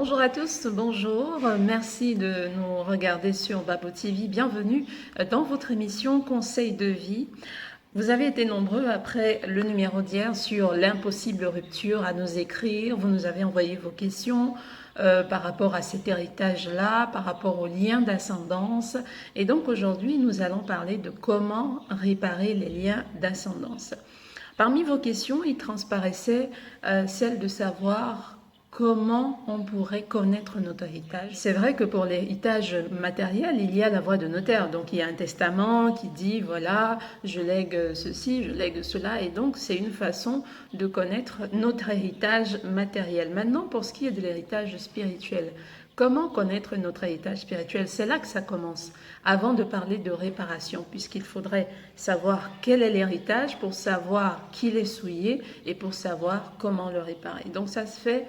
Bonjour à tous, bonjour, merci de nous regarder sur Babo TV, bienvenue dans votre émission Conseil de vie. Vous avez été nombreux après le numéro d'hier sur l'impossible rupture à nous écrire, vous nous avez envoyé vos questions par rapport à cet héritage-là, par rapport aux liens d'ascendance. Et donc aujourd'hui, nous allons parler de comment réparer les liens d'ascendance. Parmi vos questions, il transparaissait celle de savoir comment on pourrait connaître notre héritage. C'est vrai que pour l'héritage matériel, il y a la voie de notaire. Donc il y a un testament qui dit, voilà, je lègue ceci, je lègue cela. Et donc c'est une façon de connaître notre héritage matériel. Maintenant, pour ce qui est de l'héritage spirituel, comment connaître notre héritage spirituel? C'est là que ça commence, avant de parler de réparation, puisqu'il faudrait savoir quel est l'héritage pour savoir qui l'est souillé et pour savoir comment le réparer. Donc ça se fait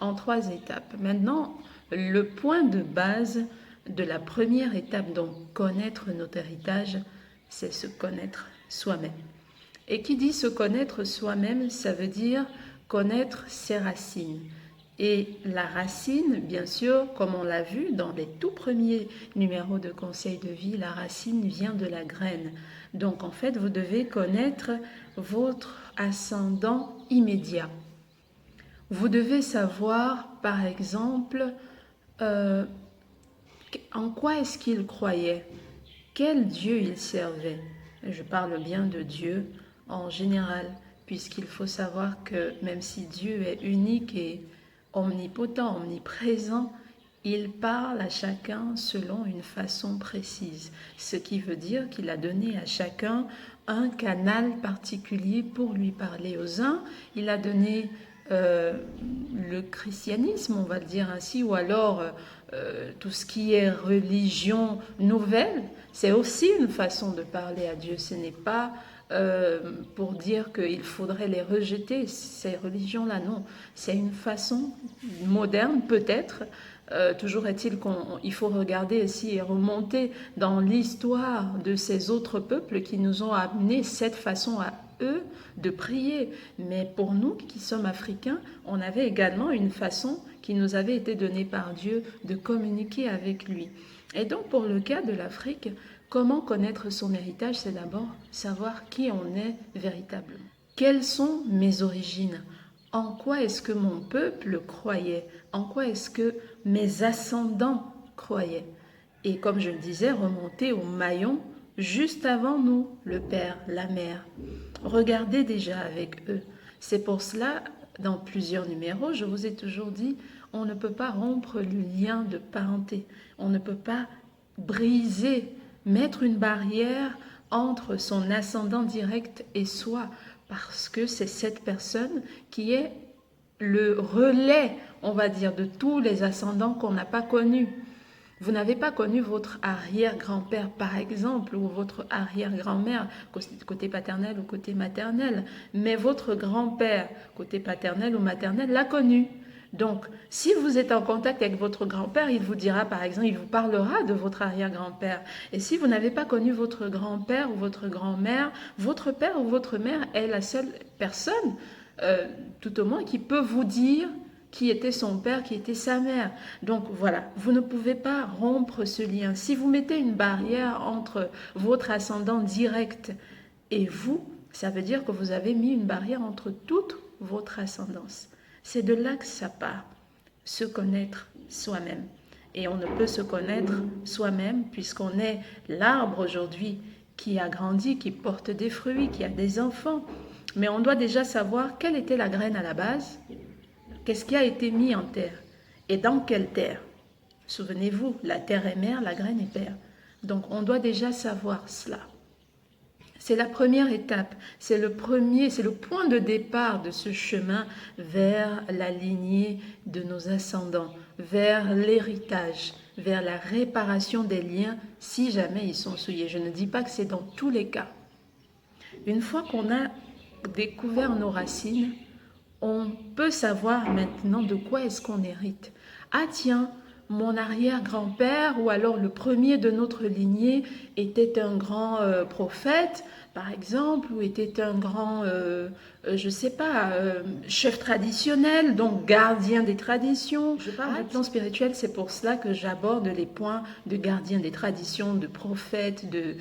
en 3 étapes. Maintenant, le point de base de la première étape, donc connaître notre héritage, c'est se connaître soi-même. Et qui dit se connaître soi-même, ça veut dire connaître ses racines. Et la racine, bien sûr, comme on l'a vu dans les tout premiers numéros de Conseil de vie, la racine vient de la graine. Donc en fait, vous devez connaître votre ascendant immédiat. Vous devez savoir, par exemple, en quoi est-ce qu'il croyait, quel Dieu il servait. Je parle bien de Dieu en général, puisqu'il faut savoir que même si Dieu est unique et omnipotent, omniprésent, il parle à chacun selon une façon précise, ce qui veut dire qu'il a donné à chacun un canal particulier pour lui parler. Aux uns, il a donné le christianisme, on va le dire ainsi, ou alors tout ce qui est religion nouvelle, c'est aussi une façon de parler à Dieu. Ce n'est pas pour dire qu'il faudrait les rejeter, ces religions-là, non. C'est une façon moderne peut-être. Toujours est-il qu'il faut regarder ici et remonter dans l'histoire de ces autres peuples qui nous ont amené cette façon à eux de prier. Mais pour nous qui sommes africains, on avait également une façon qui nous avait été donnée par Dieu de communiquer avec lui. Et donc pour le cas de l'Afrique, comment connaître son héritage? C'est d'abord savoir qui on est véritablement. Quelles sont mes origines? En quoi est-ce que mon peuple croyait? En quoi est-ce que mes ascendants croyaient? Et comme je le disais, remonter au maillon juste avant nous, le père, la mère. Regardez déjà avec eux. C'est pour cela, dans plusieurs numéros, je vous ai toujours dit, on ne peut pas rompre le lien de parenté. On ne peut pas briser, mettre une barrière entre son ascendant direct et soi, parce que c'est cette personne qui est le relais, on va dire, de tous les ascendants qu'on n'a pas connus. Vous n'avez pas connu votre arrière-grand-père, par exemple, ou votre arrière-grand-mère, côté paternel ou côté maternel, mais votre grand-père, côté paternel ou maternel, l'a connu. Donc, si vous êtes en contact avec votre grand-père, il vous dira, par exemple, il vous parlera de votre arrière-grand-père. Et si vous n'avez pas connu votre grand-père ou votre grand-mère, votre père ou votre mère est la seule personne, tout au moins, qui peut vous dire qui était son père, qui était sa mère. Donc voilà, vous ne pouvez pas rompre ce lien. Si vous mettez une barrière entre votre ascendant direct et vous, ça veut dire que vous avez mis une barrière entre toute votre ascendance. C'est de là que ça part, se connaître soi-même. Et on ne peut se connaître soi-même puisqu'on est l'arbre aujourd'hui qui a grandi, qui porte des fruits, qui a des enfants. Mais on doit déjà savoir quelle était la graine à la base. Qu'est-ce qui a été mis en terre? Et dans quelle terre? Souvenez-vous, la terre est mère, la graine est père. Donc on doit déjà savoir cela. C'est la première étape, c'est le point de départ de ce chemin vers la lignée de nos ascendants, vers l'héritage, vers la réparation des liens si jamais ils sont souillés. Je ne dis pas que c'est dans tous les cas. Une fois qu'on a découvert nos racines, on peut savoir maintenant de quoi est-ce qu'on hérite. Ah tiens, mon arrière-grand-père ou alors le premier de notre lignée était un grand prophète, par exemple, ou était un grand, je ne sais pas, chef traditionnel, donc gardien des traditions. Je parle du plan spirituel, c'est pour cela que j'aborde les points de gardien des traditions, de prophète, de,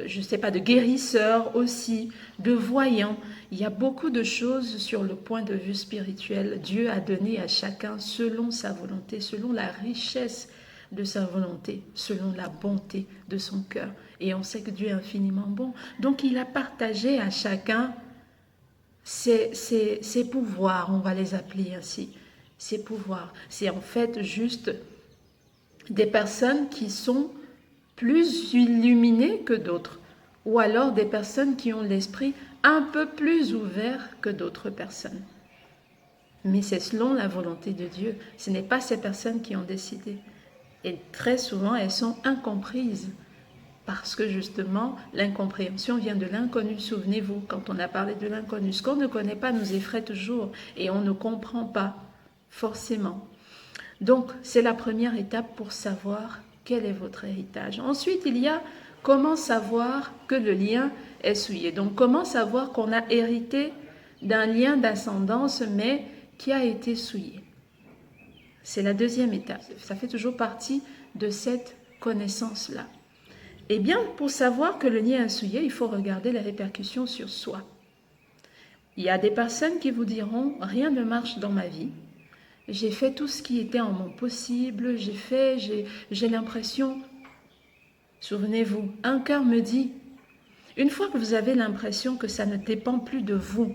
je ne sais pas, de guérisseur aussi, de voyant. Il y a beaucoup de choses sur le point de vue spirituel. Dieu a donné à chacun selon sa volonté, selon la richesse de sa volonté, selon la bonté de son cœur. Et on sait que Dieu est infiniment bon. Donc il a partagé à chacun ses pouvoirs, on va les appeler ainsi. Ses pouvoirs. C'est en fait juste des personnes qui sont plus illuminées que d'autres. Ou alors des personnes qui ont l'esprit un peu plus ouvert que d'autres personnes. Mais c'est selon la volonté de Dieu. Ce n'est pas ces personnes qui ont décidé. Et très souvent, elles sont incomprises. Parce que justement, l'incompréhension vient de l'inconnu. Souvenez-vous, quand on a parlé de l'inconnu, ce qu'on ne connaît pas nous effraie toujours et on ne comprend pas forcément. Donc, c'est la première étape pour savoir quel est votre héritage. Ensuite, il y a comment savoir que le lien est souillé. Donc, comment savoir qu'on a hérité d'un lien d'ascendance, mais qui a été souillé. C'est la deuxième étape. Ça fait toujours partie de cette connaissance-là. Eh bien, pour savoir que le lien est souillé, il faut regarder les répercussions sur soi. Il y a des personnes qui vous diront « rien ne marche dans ma vie, j'ai fait tout ce qui était en mon possible, j'ai l'impression… » Souvenez-vous, un cœur me dit « une fois que vous avez l'impression que ça ne dépend plus de vous,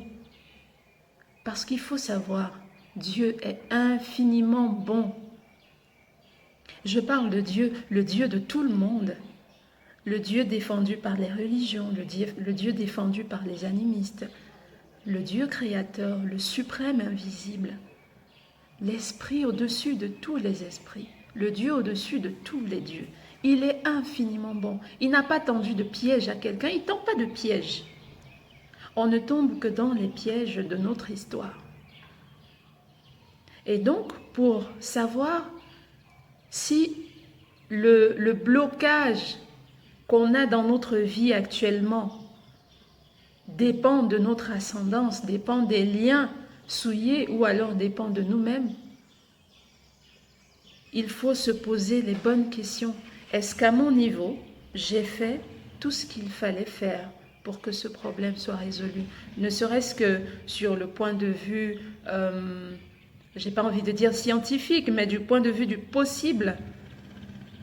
parce qu'il faut savoir, Dieu est infiniment bon. » Je parle de Dieu, le Dieu de tout le monde. Le Dieu défendu par les religions, le Dieu défendu par les animistes, le Dieu créateur, le suprême invisible, l'esprit au-dessus de tous les esprits, le Dieu au-dessus de tous les dieux. Il est infiniment bon. Il n'a pas tendu de piège à quelqu'un, il ne tend pas de piège. On ne tombe que dans les pièges de notre histoire. Et donc, pour savoir si le blocage qu'on a dans notre vie actuellement dépend de notre ascendance, dépend des liens souillés ou alors dépend de nous-mêmes, il faut se poser les bonnes questions. Est-ce qu'à mon niveau, j'ai fait tout ce qu'il fallait faire pour que ce problème soit résolu? Ne serait-ce que sur le point de vue, j'ai pas envie de dire scientifique, mais du point de vue du possible,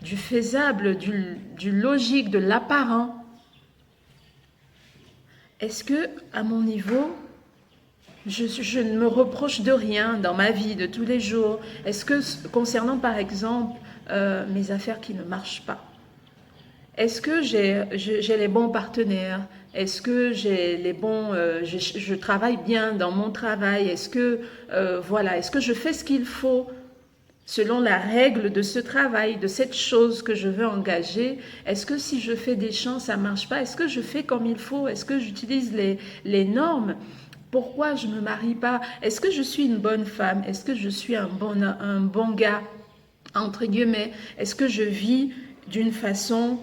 du faisable, du logique, de l'apparent. Est-ce que, à mon niveau, je ne me reproche de rien dans ma vie de tous les jours? Est-ce que, concernant par exemple mes affaires qui ne marchent pas, est-ce que j'ai les bons partenaires? Est-ce que j'ai les bons, je travaille bien dans mon travail? Est-ce que, est-ce que je fais ce qu'il faut selon la règle de ce travail, de cette chose que je veux engager? Est-ce que si je fais des chants, ça ne marche pas? Est-ce que je fais comme il faut? Est-ce que j'utilise les normes? Pourquoi je ne me marie pas? Est-ce que je suis une bonne femme? Est-ce que je suis un bon gars, entre guillemets? Est-ce que je vis d'une façon…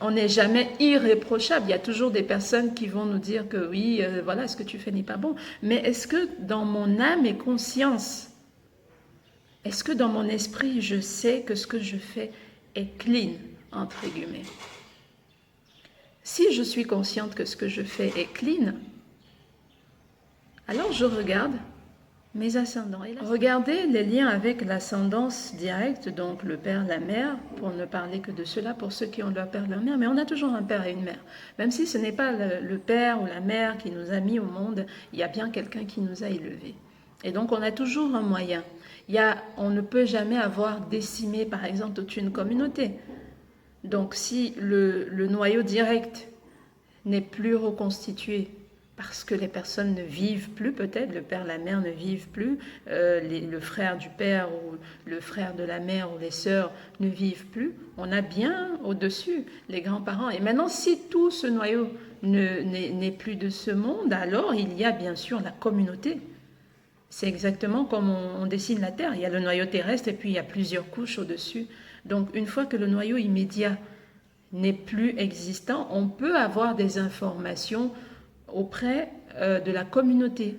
on n'est jamais irréprochable. Il y a toujours des personnes qui vont nous dire que oui, voilà, ce que tu fais n'est pas bon. Mais est-ce que dans mon âme et conscience, est-ce que dans mon esprit, je sais que ce que je fais est clean, entre guillemets? Si je suis consciente que ce que je fais est clean, alors je regarde mes ascendants. Et regardez les liens avec l'ascendance directe, donc le père, la mère, pour ne parler que de cela, pour ceux qui ont leur père, leur mère, mais on a toujours un père et une mère. Même si ce n'est pas le père ou la mère qui nous a mis au monde, il y a bien quelqu'un qui nous a élevés. Et donc on a toujours un moyen. On ne peut jamais avoir décimé, par exemple, toute une communauté. Donc si le noyau direct n'est plus reconstitué, parce que les personnes ne vivent plus, peut-être, le père, la mère ne vivent plus, le frère du père ou le frère de la mère ou les sœurs ne vivent plus, on a bien au-dessus les grands-parents. Et maintenant, si tout ce noyau n'est plus de ce monde, alors il y a bien sûr la communauté. C'est exactement comme on dessine la Terre. Il y a le noyau terrestre et puis il y a plusieurs couches au-dessus. Donc une fois que le noyau immédiat n'est plus existant, on peut avoir des informations auprès de la communauté.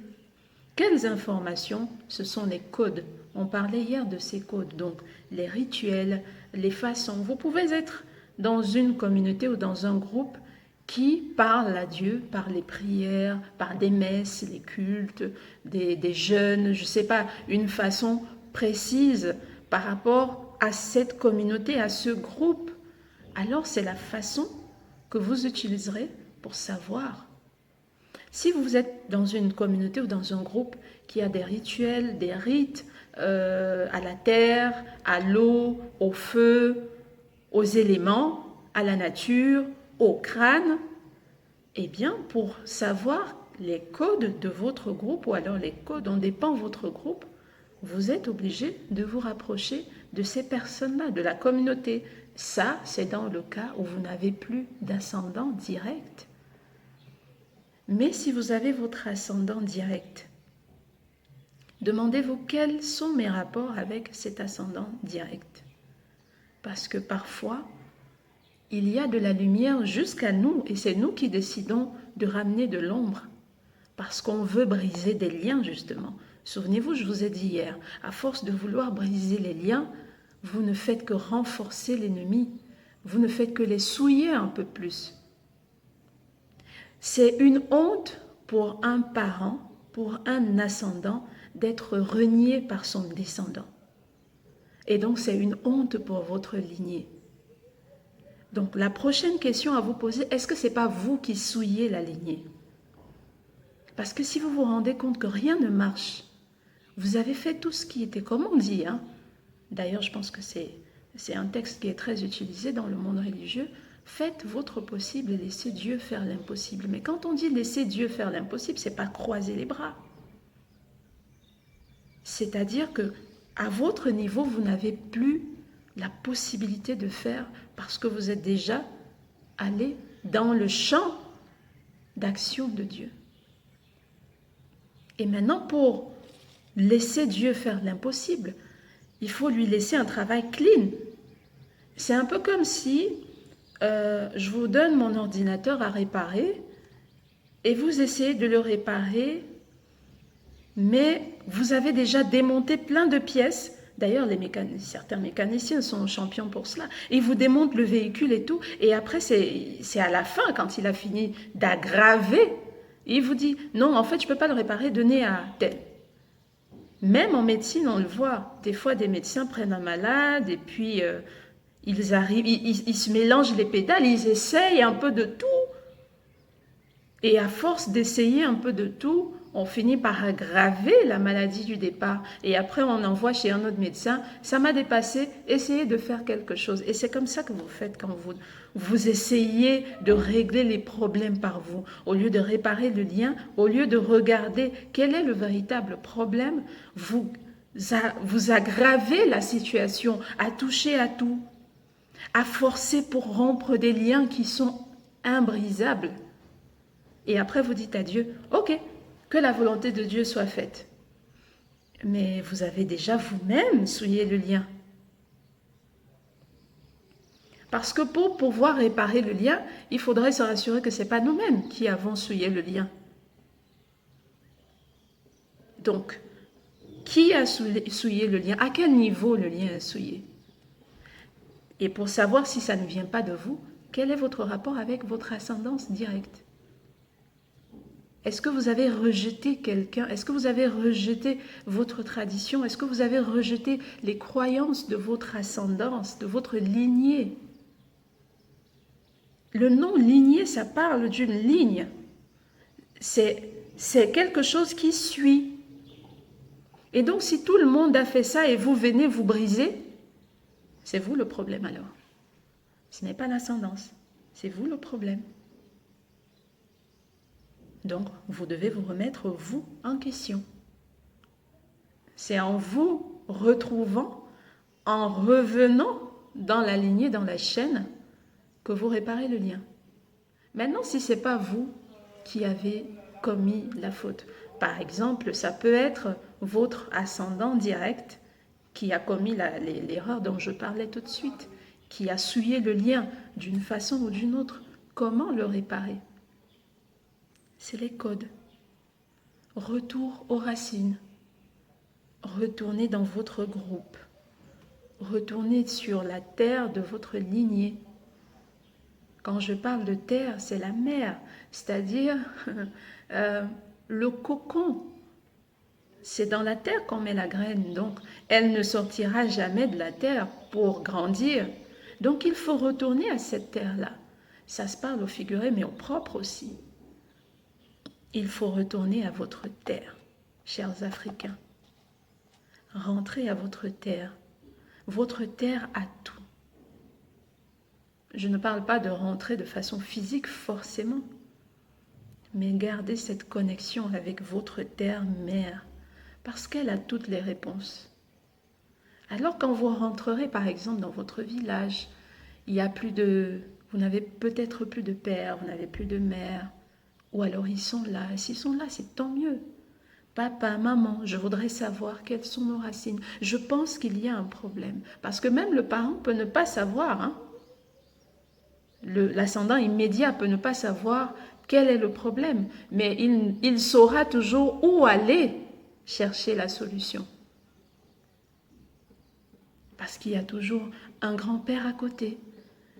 Quelles informations? Ce sont les codes. On parlait hier de ces codes, donc les rituels, les façons. Vous pouvez être dans une communauté ou dans un groupe qui parle à Dieu par les prières, par des messes, les cultes, des jeûnes, je ne sais pas, une façon précise par rapport à cette communauté, à ce groupe. Alors c'est la façon que vous utiliserez pour savoir. Si vous êtes dans une communauté ou dans un groupe qui a des rituels, des rites à la terre, à l'eau, au feu, aux éléments, à la nature, au crâne, eh bien, pour savoir les codes de votre groupe ou alors les codes dont dépend votre groupe, vous êtes obligé de vous rapprocher de ces personnes-là, de la communauté. Ça, c'est dans le cas où vous n'avez plus d'ascendant direct. Mais si vous avez votre ascendant direct, demandez-vous quels sont mes rapports avec cet ascendant direct. Parce que parfois, il y a de la lumière jusqu'à nous et c'est nous qui décidons de ramener de l'ombre. Parce qu'on veut briser des liens, justement. Souvenez-vous, je vous ai dit hier, à force de vouloir briser les liens, vous ne faites que renforcer l'ennemi. Vous ne faites que les souiller un peu plus. C'est une honte pour un parent, pour un ascendant, d'être renié par son descendant. Et donc, c'est une honte pour votre lignée. Donc, la prochaine question à vous poser, est-ce que ce n'est pas vous qui souillez la lignée? Parce que si vous vous rendez compte que rien ne marche, vous avez fait tout ce qui était, comme on dit, hein? D'ailleurs, je pense que c'est un texte qui est très utilisé dans le monde religieux. Faites votre possible et laissez Dieu faire l'impossible. Mais quand on dit laisser Dieu faire l'impossible, ce n'est pas croiser les bras. C'est-à-dire que à votre niveau, vous n'avez plus la possibilité de faire parce que vous êtes déjà allé dans le champ d'action de Dieu. Et maintenant, pour laisser Dieu faire l'impossible, il faut lui laisser un travail clean. C'est un peu comme si je vous donne mon ordinateur à réparer et vous essayez de le réparer, mais vous avez déjà démonté plein de pièces. D'ailleurs, certains mécaniciens sont champions pour cela. Ils vous démontent le véhicule et tout, et après, c'est à la fin, quand il a fini d'aggraver, il vous dit, non, en fait, je ne peux pas le réparer, donnez à tel. Même en médecine, on le voit. Des fois, des médecins prennent un malade et puis ils arrivent, ils se mélangent les pédales, ils essayent un peu de tout. Et à force d'essayer un peu de tout, on finit par aggraver la maladie du départ. Et après, on envoie chez un autre médecin, ça m'a dépassé, essayez de faire quelque chose. Et c'est comme ça que vous faites quand vous essayez de régler les problèmes par vous. Au lieu de réparer le lien, au lieu de regarder quel est le véritable problème, vous aggravez la situation à toucher à tout, à forcer pour rompre des liens qui sont imbrisables. Et après, vous dites à Dieu, ok, que la volonté de Dieu soit faite. Mais vous avez déjà vous-même souillé le lien. Parce que pour pouvoir réparer le lien, il faudrait se rassurer que ce n'est pas nous-mêmes qui avons souillé le lien. Donc, qui a souillé le lien? À quel niveau le lien est souillé? Et pour savoir si ça ne vient pas de vous, quel est votre rapport avec votre ascendance directe? Est-ce que vous avez rejeté quelqu'un? Est-ce que vous avez rejeté votre tradition? Est-ce que vous avez rejeté les croyances de votre ascendance, de votre lignée? Le nom lignée, ça parle d'une ligne. C'est quelque chose qui suit. Et donc, si tout le monde a fait ça et vous venez vous briser, c'est vous le problème alors. Ce n'est pas l'ascendance, c'est vous le problème. Donc, vous devez vous remettre, vous, en question. C'est en vous retrouvant, en revenant dans la lignée, dans la chaîne, que vous réparez le lien. Maintenant, si ce n'est pas vous qui avez commis la faute, par exemple, ça peut être votre ascendant direct qui a commis l'erreur dont je parlais tout de suite. qui a souillé le lien d'une façon ou d'une autre. Comment le réparer? C'est les codes. Retour aux racines. Retournez dans votre groupe. Retournez sur la terre de votre lignée. Quand je parle de terre, c'est la mère, c'est-à-dire le cocon. C'est dans la terre qu'on met la graine, donc elle ne sortira jamais de la terre pour grandir. Donc il faut retourner à cette terre-là. Ça se parle au figuré, mais au propre aussi. Il faut retourner à votre terre, chers Africains. Rentrez à votre terre. Votre terre a tout. Je ne parle pas de rentrer de façon physique forcément, mais gardez cette connexion avec votre terre-mère, parce qu'elle a toutes les réponses. Alors quand vous rentrerez par exemple dans votre village, il y a vous n'avez peut-être plus de père, vous n'avez plus de mère, ou alors ils sont là. Et s'ils sont là, c'est tant mieux. Papa, maman, je voudrais savoir quelles sont nos racines. Je pense qu'il y a un problème, parce que même le parent peut ne pas savoir, hein. L'ascendant immédiat peut ne pas savoir quel est le problème, mais il saura toujours où aller chercher la solution. Parce qu'il y a toujours un grand-père à côté.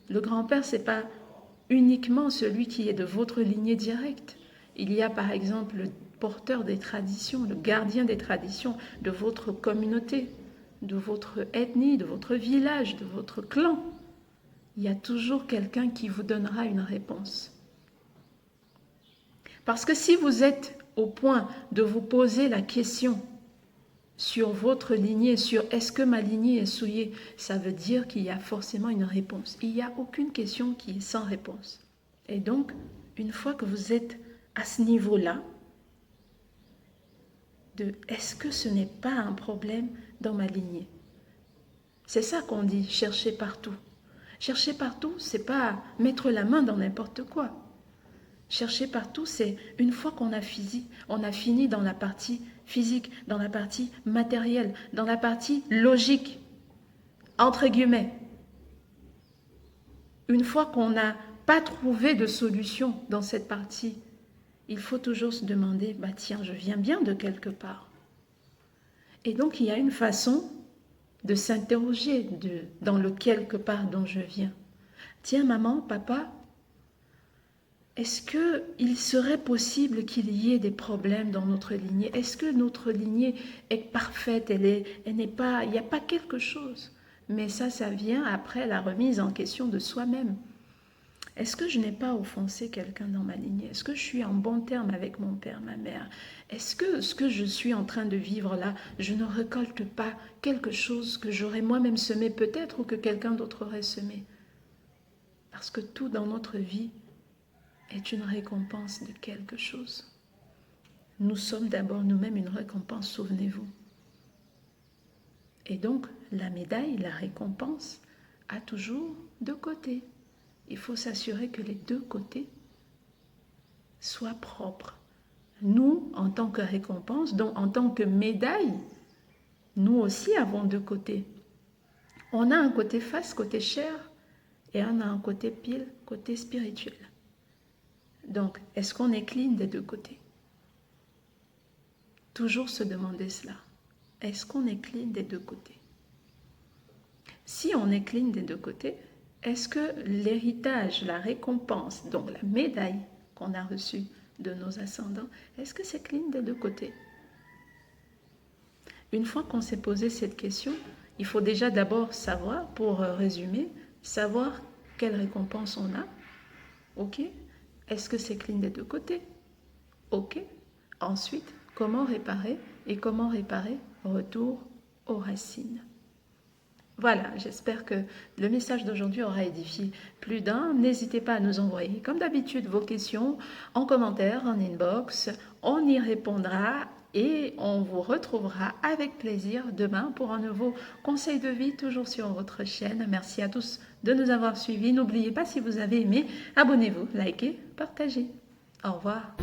Le grand-père, ce n'est pas uniquement celui qui est de votre lignée directe. Il y a par exemple le porteur des traditions, le gardien des traditions de votre communauté, de votre ethnie, de votre village, de votre clan. Il y a toujours quelqu'un qui vous donnera une réponse. Parce que si vous êtes au point de vous poser la question sur votre lignée, sur est-ce que ma lignée est souillée, ça veut dire qu'il y a forcément une réponse. Il n'y a aucune question qui est sans réponse. Et donc, une fois que vous êtes à ce niveau-là, de est-ce que ce n'est pas un problème dans ma lignée? C'est ça qu'on dit, chercher partout. Chercher partout, c'est pas mettre la main dans n'importe quoi. Chercher partout, c'est une fois qu'on a fini dans la partie physique, dans la partie matérielle, dans la partie logique, entre guillemets. Une fois qu'on n'a pas trouvé de solution dans cette partie, il faut toujours se demander, bah tiens, je viens bien de quelque part. Et donc, il y a une façon de s'interroger dans le quelque part dont je viens. Tiens, maman, papa, est-ce qu'il serait possible qu'il y ait des problèmes dans notre lignée? Est-ce que notre lignée est parfaite? Il n'y a pas quelque chose. Mais ça vient après la remise en question de soi-même. Est-ce que je n'ai pas offensé quelqu'un dans ma lignée? Est-ce que je suis en bon terme avec mon père, ma mère? Est-ce que ce que je suis en train de vivre là, je ne récolte pas quelque chose que j'aurais moi-même semé peut-être ou que quelqu'un d'autre aurait semé? Parce que tout dans notre vie est une récompense de quelque chose. Nous sommes d'abord nous-mêmes une récompense, souvenez-vous. Et donc, la médaille, la récompense, a toujours deux côtés. Il faut s'assurer que les deux côtés soient propres. Nous, en tant que récompense, donc en tant que médaille, nous aussi avons deux côtés. On a un côté face, côté chair, et on a un côté pile, côté spirituel. Donc, est-ce qu'on est clean des deux côtés? Toujours se demander cela. Est-ce qu'on est clean des deux côtés? Si on est clean des deux côtés, est-ce que l'héritage, la récompense, donc la médaille qu'on a reçue de nos ascendants, est-ce que c'est clean des deux côtés? Une fois qu'on s'est posé cette question, il faut déjà d'abord savoir, pour résumer, savoir quelle récompense on a. Ok? Est-ce que c'est clean des deux côtés? Ok. Ensuite, comment réparer? Et comment réparer? Retour aux racines. Voilà, j'espère que le message d'aujourd'hui aura édifié plus d'un. N'hésitez pas à nous envoyer, comme d'habitude, vos questions en commentaire, en inbox. On y répondra et on vous retrouvera avec plaisir demain pour un nouveau conseil de vie, toujours sur votre chaîne. Merci à tous de nous avoir suivis. N'oubliez pas, si vous avez aimé, abonnez-vous, likez, partagez. Au revoir.